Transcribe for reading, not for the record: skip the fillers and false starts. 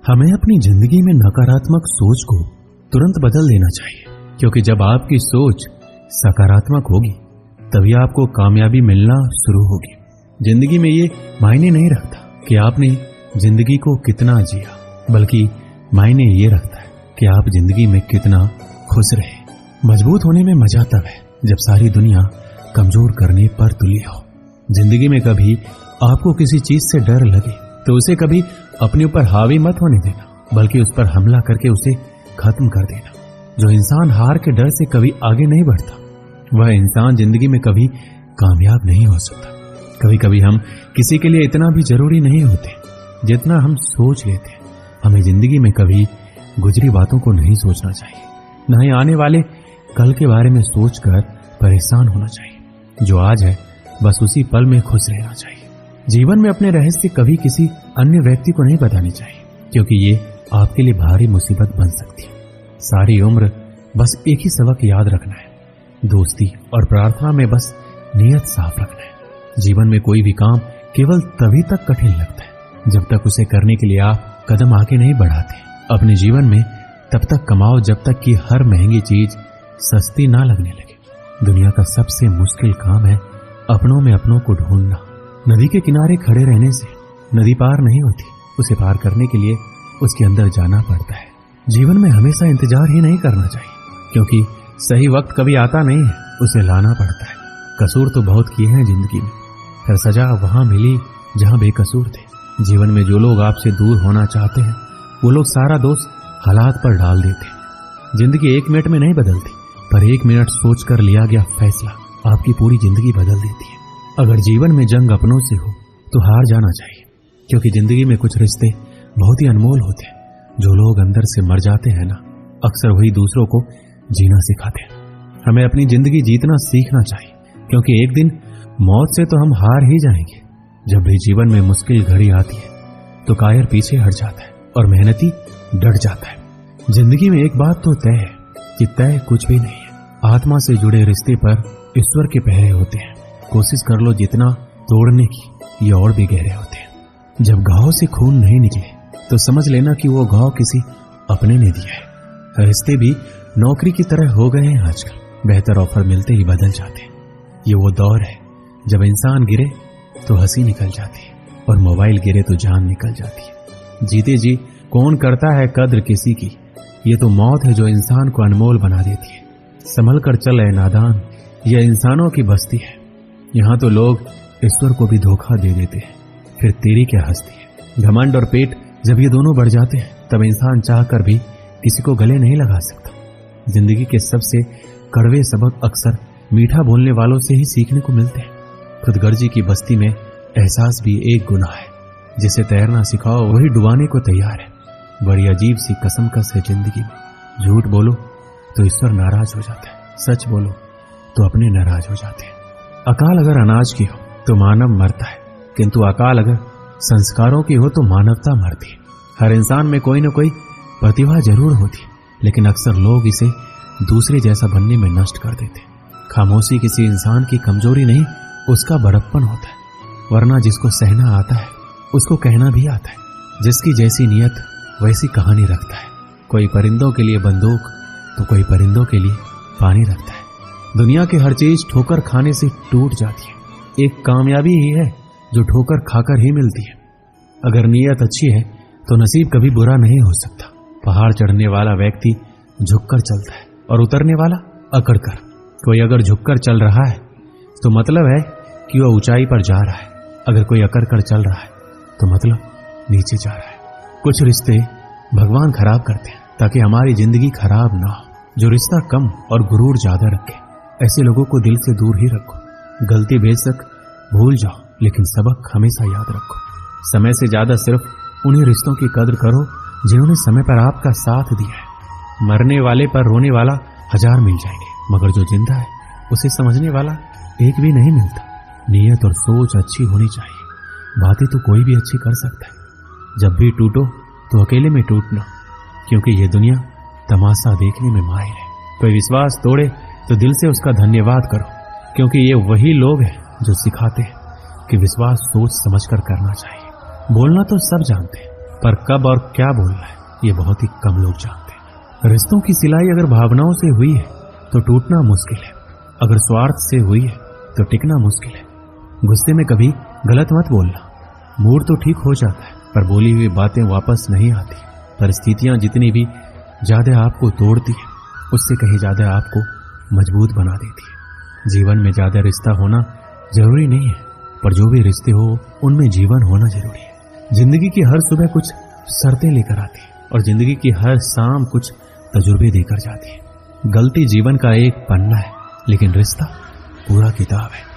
हमें अपनी जिंदगी में नकारात्मक सोच को तुरंत बदल देना चाहिए, क्योंकि जब आपकी सोच सकारात्मक होगी तभी आपको कामयाबी मिलना शुरू होगी। जिंदगी में ये मायने नहीं रखता कि आपने जिंदगी को कितना जिया, बल्कि मायने ये रखता है कि आप जिंदगी में कितना खुश रहे। मजबूत होने में मजा तब है जब सारी दुनिया कमजोर करने पर तुली हो। जिंदगी में कभी आपको किसी चीज से डर लगे तो उसे कभी अपने ऊपर हावी मत होने देना, बल्कि उस पर हमला करके उसे खत्म कर देना। जो इंसान हार के डर से कभी आगे नहीं बढ़ता, वह इंसान जिंदगी में कभी कामयाब नहीं हो सकता। कभी कभी हम किसी के लिए इतना भी जरूरी नहीं होते जितना हम सोच लेते हैं। हमें जिंदगी में कभी गुजरी बातों को नहीं सोचना चाहिए, न ही आने वाले कल के बारे में सोचकर परेशान होना चाहिए। जो आज है बस उसी पल में खुश रहना चाहिए। जीवन में अपने रहस्य कभी किसी अन्य व्यक्ति को नहीं बतानी चाहिए, क्योंकि ये आपके लिए भारी मुसीबत बन सकती है। सारी उम्र बस एक ही सबक याद रखना है, दोस्ती और प्रार्थना में बस नियत साफ रखना है। जीवन में कोई भी काम केवल तभी तक कठिन लगता है जब तक उसे करने के लिए आप कदम आगे नहीं बढ़ाते। अपने जीवन में तब तक कमाओ जब तक कि हर महंगी चीज सस्ती ना लगने लगे। दुनिया का सबसे मुश्किल काम है अपनों में अपनों को ढूंढना। नदी के किनारे खड़े रहने से नदी पार नहीं होती, उसे पार करने के लिए उसके अंदर जाना पड़ता है। जीवन में हमेशा इंतजार ही नहीं करना चाहिए, क्योंकि सही वक्त कभी आता नहीं है, उसे लाना पड़ता है। कसूर तो बहुत किए हैं जिंदगी में, फिर सजा वहां मिली जहां बेकसूर थे। जीवन में जो लोग आपसे दूर होना चाहते हैं वो लोग सारा दोष हालात पर डाल देते हैं। जिंदगी 1 मिनट में नहीं बदलती, पर 1 मिनट सोचकर लिया गया फैसला आपकी पूरी जिंदगी बदल देती है। अगर जीवन में जंग अपनों से हो तो हार जाना चाहिए, क्योंकि जिंदगी में कुछ रिश्ते बहुत ही अनमोल होते हैं। जो लोग अंदर से मर जाते हैं ना, अक्सर वही दूसरों को जीना सिखाते हैं। हमें अपनी जिंदगी जीतना सीखना चाहिए, क्योंकि एक दिन मौत से तो हम हार ही जाएंगे। जब भी जीवन में मुश्किल घड़ी आती है तो कायर पीछे हट जाता है और मेहनती डट जाता है। जिंदगी में एक बात तो तय है कि तय कुछ भी नहीं है। आत्मा से जुड़े रिश्ते पर ईश्वर के पहरे होते हैं। कोशिश कर लो जितना तोड़ने की, ये और भी गहरे होते हैं। जब घाव से खून नहीं निकले तो समझ लेना कि वो घाव किसी अपने ने दिया है। रिश्ते भी नौकरी की तरह हो गए हैं आजकल, बेहतर ऑफर मिलते ही बदल जाते हैं। ये वो दौर है जब इंसान गिरे तो हंसी निकल जाती है और मोबाइल गिरे तो जान निकल जाती है। जीते जी कौन करता है कद्र किसी की, ये तो मौत है जो इंसान को अनमोल बना देती है। संभल कर चल ए नादान, यह इंसानों की बस्ती है। यहाँ तो लोग ईश्वर को भी धोखा दे देते हैं, फिर तेरी क्या हस्ती है। घमंड और पेट जब ये दोनों बढ़ जाते हैं तब इंसान चाहकर भी किसी को गले नहीं लगा सकता। जिंदगी के सबसे कड़वे सबक अक्सर मीठा बोलने वालों से ही सीखने को मिलते हैं। खुदगर्जी की बस्ती में एहसास भी एक गुनाह है। जिसे तैरना सिखाओ वही डुबाने को तैयार है। बड़ी अजीब सी कसमकस है जिंदगी में। झूठ बोलो तो ईश्वर नाराज हो जाता है, सच बोलो तो अपने नाराज हो जाते हैं। अकाल अगर अनाज की हो तो मानव मरता है, किंतु अकाल अगर संस्कारों की हो तो मानवता मरती है। हर इंसान में कोई न कोई प्रतिभा जरूर होती है, लेकिन अक्सर लोग इसे दूसरे जैसा बनने में नष्ट कर देते। खामोशी किसी इंसान की कमजोरी नहीं, उसका बड़प्पन होता है। वरना जिसको सहना आता है उसको कहना भी आता है। जिसकी जैसी नियत वैसी कहानी रखता है। कोई परिंदों के लिए बंदूक तो कोई परिंदों के लिए पानी रखता है। दुनिया की हर चीज ठोकर खाने से टूट जाती है। एक कामयाबी ही है जो ठोकर खाकर ही मिलती है। अगर नीयत अच्छी है तो नसीब कभी बुरा नहीं हो सकता। पहाड़ चढ़ने वाला व्यक्ति झुककर चलता है और उतरने वाला अकड़कर। कोई अगर झुककर चल रहा है तो मतलब है कि वह ऊंचाई पर जा रहा है। अगर कोई अकड़कर चल रहा है तो मतलब नीचे जा रहा है। कुछ रिश्ते भगवान खराब करते हैं ताकि हमारी जिंदगी खराब ना हो। जो रिश्ता कम और गुरूर ज्यादा रखे, ऐसे लोगों को दिल से दूर ही रखो। गलती बेशक भूल जाओ, लेकिन सबक हमेशा याद रखो। समय से ज्यादा सिर्फ उन्हीं रिश्तों की कद्र करो जिन्होंने समय पर आपका साथ दिया है। मरने वाले पर रोने वाला 1000 मिल जाएंगे, मगर जो जिंदा है उसे समझने वाला एक भी नहीं मिलता। नीयत और सोच अच्छी होनी चाहिए। बातें तो कोई भी अच्छी कर सकता है। जब भी टूटो तो अकेले में टूटना, क्योंकि ये दुनिया तमाशा देखने में माहिर है। कोई विश्वास तोड़े तो दिल से उसका धन्यवाद करो, क्योंकि ये वही लोग हैं जो सिखाते हैं कि विश्वास सोच समझकर करना चाहिए। बोलना तो सब जानते हैं, पर कब और क्या बोलना है ये बहुत ही कम लोग जानते हैं। रिश्तों की सिलाई अगर भावनाओं से हुई है तो टूटना मुश्किल है, अगर स्वार्थ से हुई है तो टिकना मुश्किल है। गुस्से में कभी गलत मत बोलना, मूड तो ठीक हो जाता है पर बोली हुई बातें वापस नहीं आती। परिस्थितियां जितनी भी ज्यादा आपको तोड़ती है उससे कहीं ज्यादा आपको मजबूत बना देती है। जीवन में ज्यादा रिश्ता होना जरूरी नहीं है, पर जो भी रिश्ते हो उनमें जीवन होना जरूरी है। जिंदगी की हर सुबह कुछ शर्तें लेकर आती है और जिंदगी की हर शाम कुछ तजुर्बे देकर जाती है। गलती जीवन का एक पन्ना है लेकिन रिश्ता पूरा किताब है।